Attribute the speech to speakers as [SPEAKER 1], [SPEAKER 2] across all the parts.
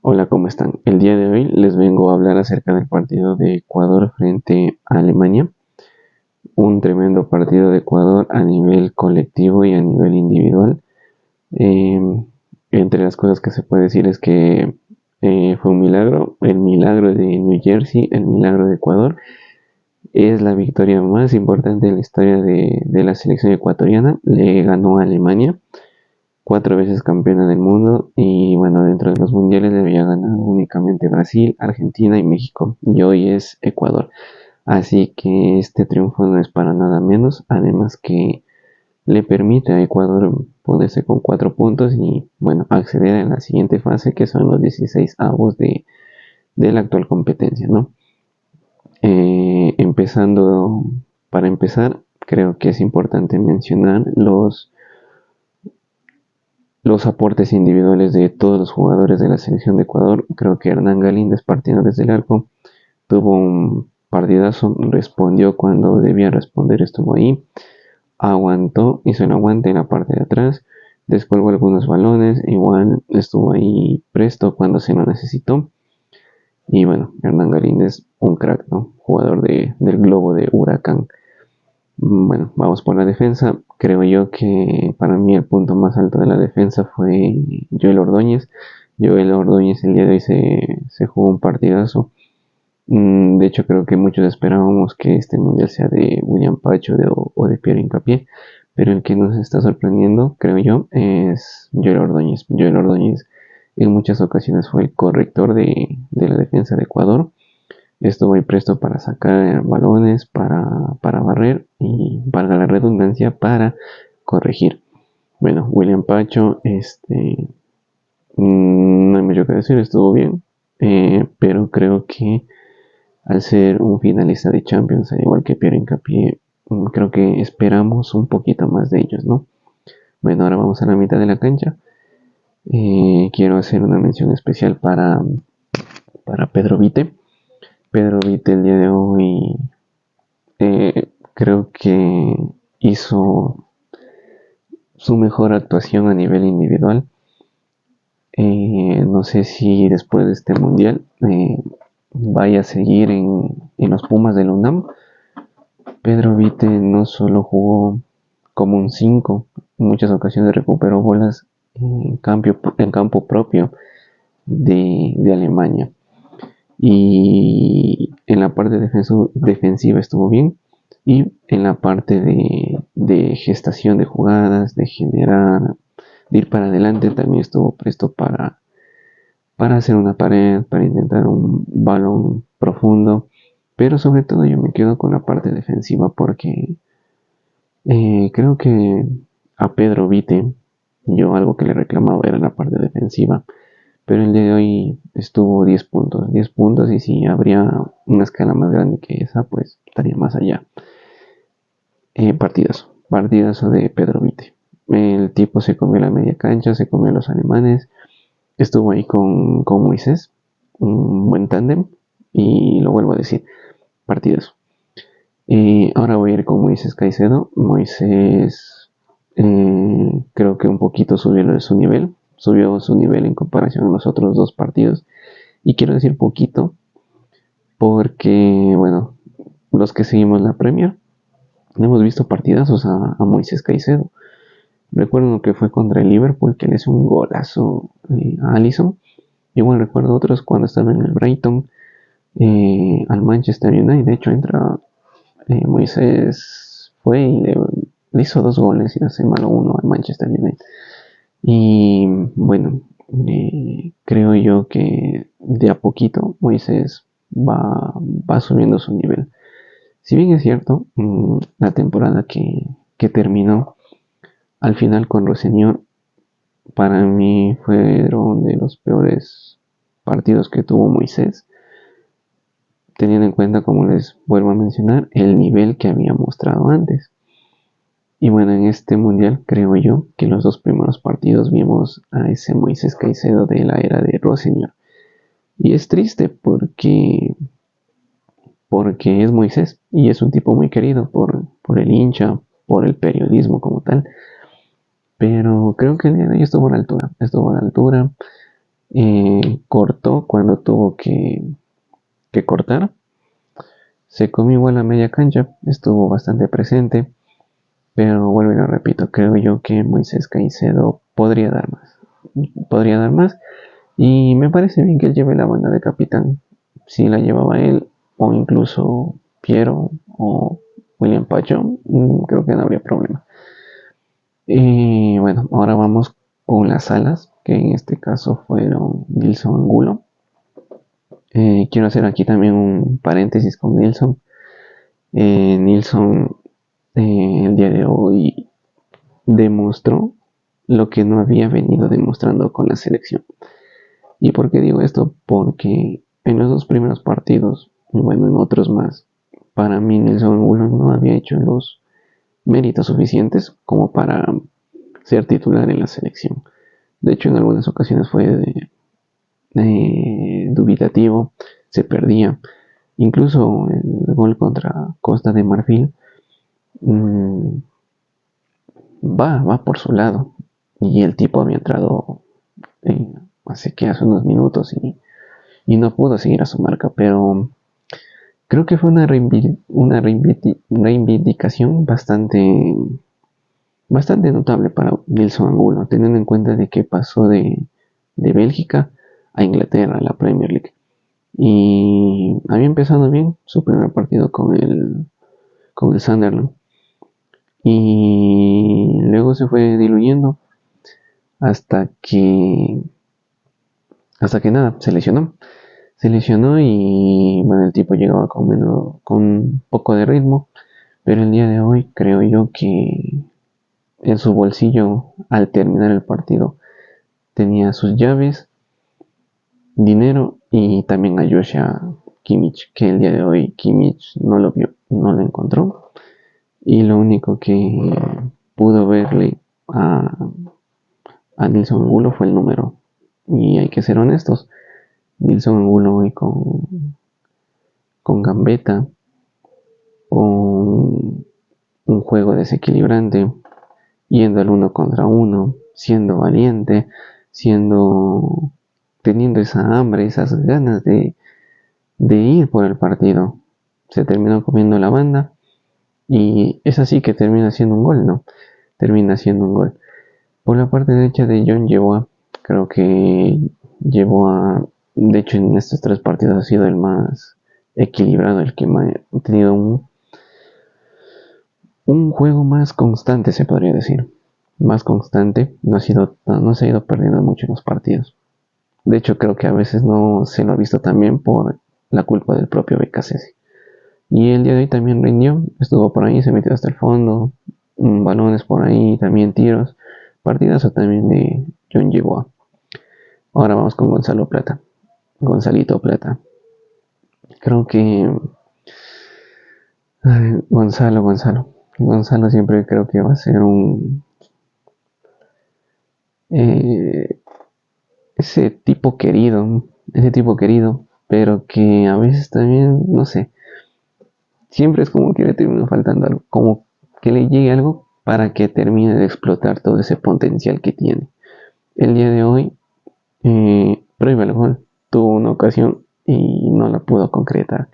[SPEAKER 1] Hola, ¿cómo están? El día de hoy les vengo a hablar acerca del partido de Ecuador frente a Alemania. Un tremendo partido de Ecuador a nivel colectivo y a nivel individual. Eh, Entre las cosas que se puede decir es que fue un milagro, el milagro de New Jersey, el milagro de Ecuador. Es la victoria más importante en la historia de la selección ecuatoriana. Le ganó a Alemania, 4 veces campeona del mundo, y bueno, dentro de los mundiales le había ganado únicamente Brasil, Argentina y México, y hoy es Ecuador. Así que este triunfo no es para nada menos, además que le permite a Ecuador ponerse con 4 puntos y bueno, acceder a la siguiente fase, que son los 16 avos de la actual competencia, ¿no? Empezando, para empezar, creo que es importante mencionar los aportes individuales de todos los jugadores de la selección de Ecuador. Creo que Hernán Galíndez, partiendo desde el arco, tuvo un partidazo, respondió cuando debía responder, estuvo ahí, aguantó, hizo el aguante en la parte de atrás, descolgó algunos balones, igual estuvo ahí presto cuando se lo necesitó. Y bueno, Hernán Galíndez, un crack, ¿no? Jugador del globo de Huracán. Bueno, vamos por la defensa. Creo yo que para mí el punto más alto de la defensa fue Joel Ordóñez. Joel Ordóñez el día de hoy se jugó un partidazo. De hecho, creo que muchos esperábamos que este mundial sea de William Pacho o de Pierre Hincapié, pero el que nos está sorprendiendo, creo yo, es Joel Ordóñez. Joel Ordóñez en muchas ocasiones fue el corrector de la defensa de Ecuador. Estuvo ahí presto para sacar balones, para barrer y, valga la redundancia, para corregir. Bueno, William Pacho, no hay mucho que decir, estuvo bien, pero creo que al ser un finalista de Champions, al igual que Pierre Hincapié, creo que esperamos un poquito más de ellos, ¿no? Bueno, ahora vamos a la mitad de la cancha. Quiero hacer una mención especial para Pedro Vite. Pedro Vite el día de hoy creo que hizo su mejor actuación a nivel individual. No sé si después de este mundial vaya a seguir en los Pumas de la UNAM. Pedro Vite no solo jugó como un 5, en muchas ocasiones recuperó bolas en campo propio de Alemania. Y en la parte defensiva estuvo bien, y en la parte de gestación de jugadas, de generar, de ir para adelante, también estuvo presto para hacer una pared, para intentar un balón profundo. Pero sobre todo yo me quedo con la parte defensiva porque creo que a Pedro Vite, yo algo que le reclamaba era la parte defensiva, pero el día de hoy estuvo 10 puntos, 10 puntos, y si habría una escala más grande que esa, pues estaría más allá. Partidazo de Pedro Vite. El tipo se comió la media cancha, se comió a los alemanes, estuvo ahí con Moisés, un buen tándem, y lo vuelvo a decir, partidazo. Ahora voy a ir con Moisés Caicedo. Moisés creo que un poquito subió su nivel en comparación a los otros dos partidos. Y quiero decir poquito porque, bueno, los que seguimos la Premier, hemos visto partidazos a Moisés Caicedo. Recuerdo que fue contra el Liverpool, que le hizo un golazo a Alisson. Igual recuerdo otros cuando estaba en el Brighton, al Manchester United. De hecho, entra Moisés, fue y le hizo 2 goles, y hace malo uno al Manchester United. Y bueno, creo yo que de a poquito Moisés va subiendo su nivel. Si bien es cierto, la temporada que terminó al final con Rosselló, para mí fueron de los peores partidos que tuvo Moisés, teniendo en cuenta, como les vuelvo a mencionar, el nivel que había mostrado antes. Y bueno, en este mundial creo yo que los dos primeros partidos vimos a ese Moisés Caicedo de la era de Rosselló. Y es triste porque es Moisés y es un tipo muy querido por el hincha, por el periodismo como tal. Pero creo que el día de hoy estuvo a la altura. Estuvo a la altura. cortó cuando tuvo que cortar, se comió igual a media cancha, estuvo bastante presente, pero vuelvo y lo repito, creo yo que Moisés Caicedo podría dar más, y me parece bien que él lleve la banda de capitán. Si la llevaba él, o incluso Piero, o William Pacho, creo que no habría problema. Y bueno, ahora vamos con las alas, que en este caso fueron Nilson Angulo. Quiero hacer aquí también un paréntesis con Nilson. Nilson el día de hoy demostró lo que no había venido demostrando con la selección. ¿Y por qué digo esto? Porque en los dos primeros partidos, y bueno, en otros más, para mí Nilson Angulo no había hecho los méritos suficientes como para ser titular en la selección. De hecho, en algunas ocasiones fue dubitativo, se perdía. Incluso el gol contra Costa de Marfil mmm, va por su lado. Y el tipo había entrado hace unos minutos y no pudo seguir a su marca. Pero creo que fue una reivindicación bastante notable para Nilson Angulo, teniendo en cuenta de que pasó de Bélgica a Inglaterra, a la Premier League. Y había empezado bien su primer partido con el Sunderland. Y luego se fue diluyendo hasta que hasta que nada, se lesionó. Se lesionó y bueno, el tipo llegaba con un poco de ritmo, pero el día de hoy creo yo que en su bolsillo al terminar el partido tenía sus llaves, dinero y también a Joshua Kimmich, que el día de hoy Kimmich no lo vio, no lo encontró y lo único que pudo verle a Nilson Angulo fue el número. Y hay que ser honestos, Nilson Angulo hoy con gambeta, con un juego desequilibrante, yendo al uno contra uno, siendo valiente, teniendo esa hambre, esas ganas de ir por el partido. Se terminó comiendo la banda y es así que termina siendo un gol, ¿no? Termina siendo un gol. Por la parte derecha de John creo que de hecho en estos tres partidos ha sido el más equilibrado, el que ha tenido un juego más constante, se podría decir. Más constante, no se ha ido perdiendo mucho en los partidos. De hecho, creo que a veces no se lo ha visto también por la culpa del propio BKC. Y el día de hoy también rindió, estuvo por ahí, se metió hasta el fondo, balones por ahí, también tiros. Partidazo también de John Yeboah. Ahora vamos con Gonzalo Plata. Gonzalito Plata. Creo que Gonzalo siempre creo que va a ser eh, ese tipo querido, pero que a veces también, no sé, siempre es como que le termina faltando algo, como que le llegue algo para que termine de explotar todo ese potencial que tiene. El día de hoy prohíbe el gol, tuvo una ocasión y no la pudo concretar.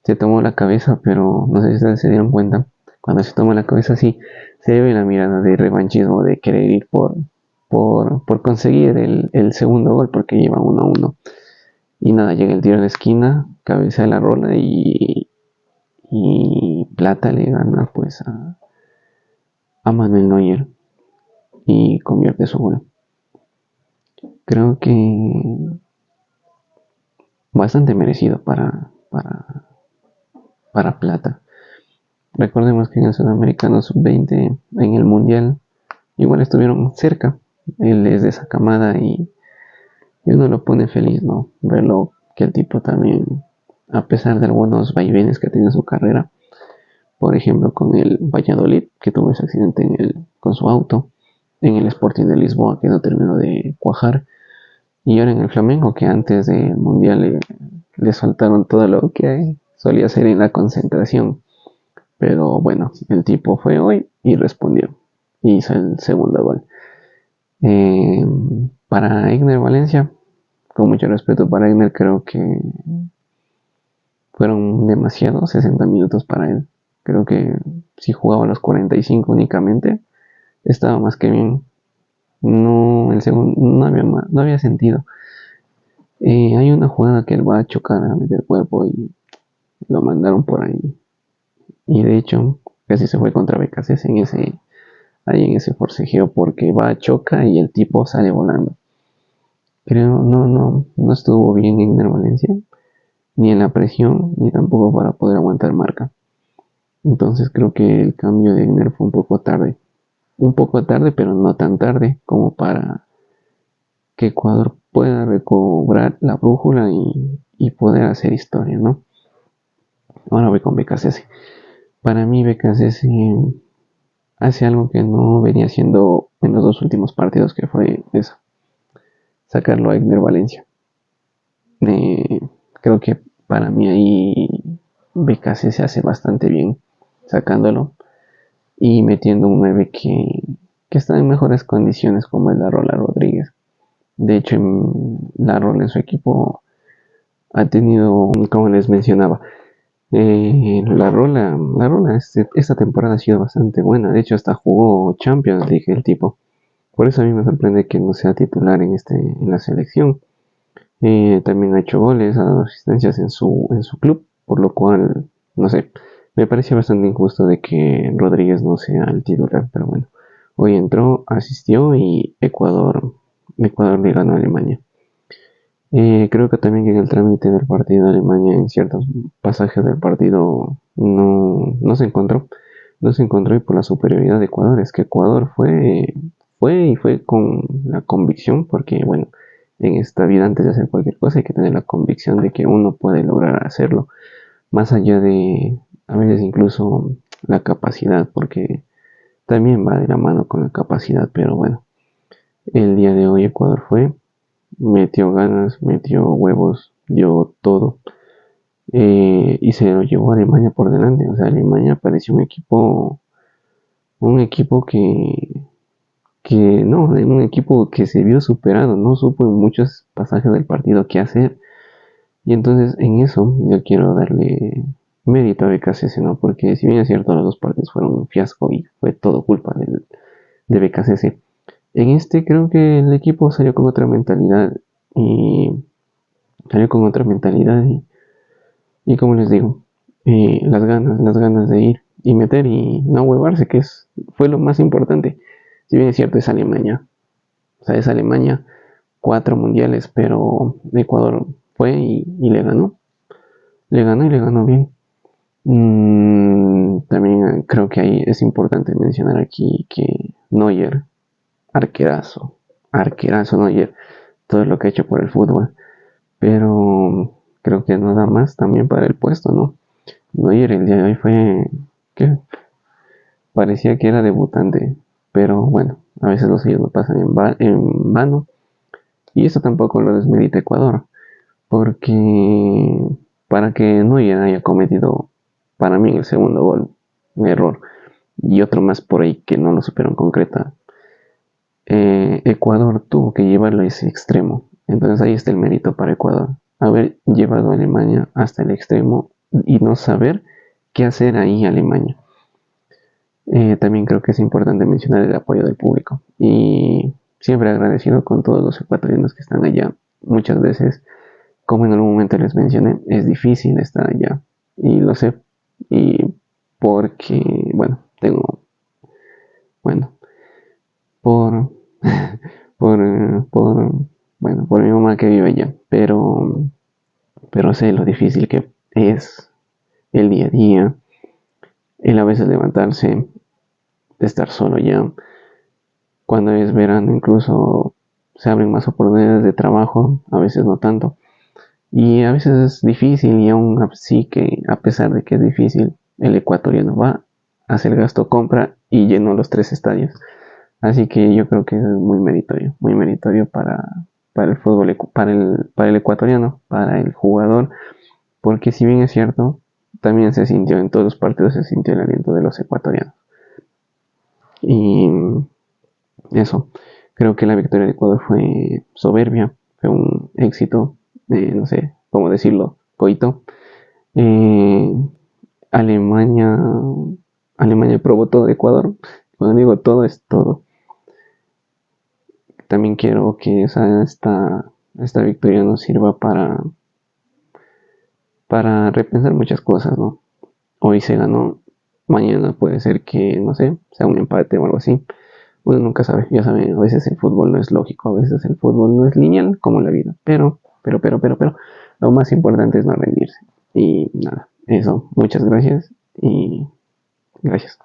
[SPEAKER 1] Se tomó la cabeza, pero no sé si ustedes se dieron cuenta, cuando se toma la cabeza así, se ve la mirada de revanchismo, de querer ir por conseguir el segundo gol, porque lleva 1-1. Y nada, llega el tiro de esquina, cabeza de la rola y Plata le gana pues a Manuel Neuer y convierte su gol. Creo que bastante merecido para Plata. Recordemos que en el Sudamericano Sub-20, en el Mundial, igual estuvieron cerca. Él es de esa camada y uno lo pone feliz, ¿no? Verlo que el tipo también, a pesar de algunos vaivenes que tiene en su carrera, por ejemplo con el Valladolid, que tuvo ese accidente con su auto, en el Sporting de Lisboa, que no terminó de cuajar, y ahora en el Flamengo, que antes del Mundial le soltaron todo lo que solía hacer en la concentración. Pero bueno, el tipo fue hoy y respondió. Hizo el segundo gol. Para Egner Valencia, con mucho respeto para Egner, creo que fueron demasiados 60 minutos para él. Creo que si jugaba los 45 únicamente, estaba más que bien. No, el segundo, no había sentido. Hay una jugada que él va a chocar a meter cuerpo y lo mandaron por ahí. Y de hecho, casi se fue contra BKC ahí en ese forcejeo porque va a choca y el tipo sale volando. Creo, no estuvo bien en el Valencia, ni en la presión, ni tampoco para poder aguantar marca. Entonces creo que el cambio de Egner fue un poco tarde. Un poco tarde, pero no tan tarde como para que Ecuador pueda recobrar la brújula y poder hacer historia, ¿no? Ahora voy con BKC. Para mí BKC hace algo que no venía haciendo en los dos últimos partidos, que fue eso, sacarlo a Egner Valencia. Eh, Creo que para mí ahí BKC se hace bastante bien sacándolo y metiendo un 9 que está en mejores condiciones como es la Rola Rodríguez. De hecho, la Rola en su equipo ha tenido, como les mencionaba, la Rola esta temporada ha sido bastante buena. De hecho, hasta jugó Champions League el tipo. Por eso a mí me sorprende que no sea titular en la selección. También ha hecho goles, ha dado asistencias en su club, por lo cual, no sé, me parecía bastante injusto de que Rodríguez no sea el titular, pero bueno, hoy entró, asistió y Ecuador le ganó a Alemania. Creo que también en el trámite del partido de Alemania, en ciertos pasajes del partido, no se encontró y por la superioridad de Ecuador, es que Ecuador fue con la convicción, porque bueno, en esta vida antes de hacer cualquier cosa hay que tener la convicción de que uno puede lograr hacerlo, más allá de a veces incluso la capacidad, porque también va de la mano con la capacidad, pero bueno, el día de hoy Ecuador metió ganas, metió huevos, dio todo. Y se lo llevó a Alemania por delante. O sea, Alemania pareció un equipo un equipo que se vio superado, no supo en muchos pasajes del partido qué hacer. Y entonces en eso yo quiero darle mérito a BKCS, ¿no? Porque si bien es cierto, los dos partidos fueron un fiasco y fue todo culpa de BKCS. En este creo que el equipo salió con otra mentalidad y salió con otra mentalidad y como les digo, las ganas de ir y meter y no huevarse, fue lo más importante. Si bien es cierto, es Alemania, o sea, es Alemania, 4 mundiales, pero Ecuador fue y le ganó y le ganó bien. También creo que ahí es importante mencionar aquí que Neuer, arquerazo, arquerazo Neuer, todo lo que ha hecho por el fútbol, pero creo que no da más también para el puesto, ¿no? Neuer el día de hoy que parecía que era debutante, pero bueno, a veces los sellos no pasan en vano, y eso tampoco lo desmerita Ecuador, porque para que Neuer haya cometido, para mí, el segundo gol, un error, y otro más por ahí que no lo supieron concretar, Ecuador tuvo que llevarlo a ese extremo. Entonces ahí está el mérito para Ecuador, haber llevado a Alemania hasta el extremo y no saber qué hacer ahí Alemania. También creo que es importante mencionar el apoyo del público y siempre agradecido con todos los ecuatorianos que están allá. Muchas veces, como en algún momento les mencioné, es difícil estar allá y lo sé. Y porque, bueno, bueno, por, por mi mamá que vive allá, pero sé lo difícil que es el día a día, el a veces levantarse, estar solo ya. Cuando es verano incluso se abren más oportunidades de trabajo, a veces no tanto. Y a veces es difícil y aún así que a pesar de que es difícil, el ecuatoriano va, hace el gasto, compra y llenó los 3 estadios. Así que yo creo que es muy meritorio para el fútbol, para el ecuatoriano, para el jugador, porque si bien es cierto, también se sintió en todos los partidos, se sintió el aliento de los ecuatorianos. Y eso, creo que la victoria de Ecuador fue soberbia, fue un éxito, no sé cómo decirlo, coito. Eh, Alemania, Alemania probó todo de Ecuador. Cuando digo todo, es todo. También quiero que esta victoria nos sirva para repensar muchas cosas, ¿no? Hoy se ganó, mañana puede ser que, no sé, sea un empate o algo así. Uno nunca sabe, ya saben, a veces el fútbol no es lógico, a veces el fútbol no es lineal como la vida, pero, lo más importante es no rendirse. Y nada, eso, muchas gracias y gracias.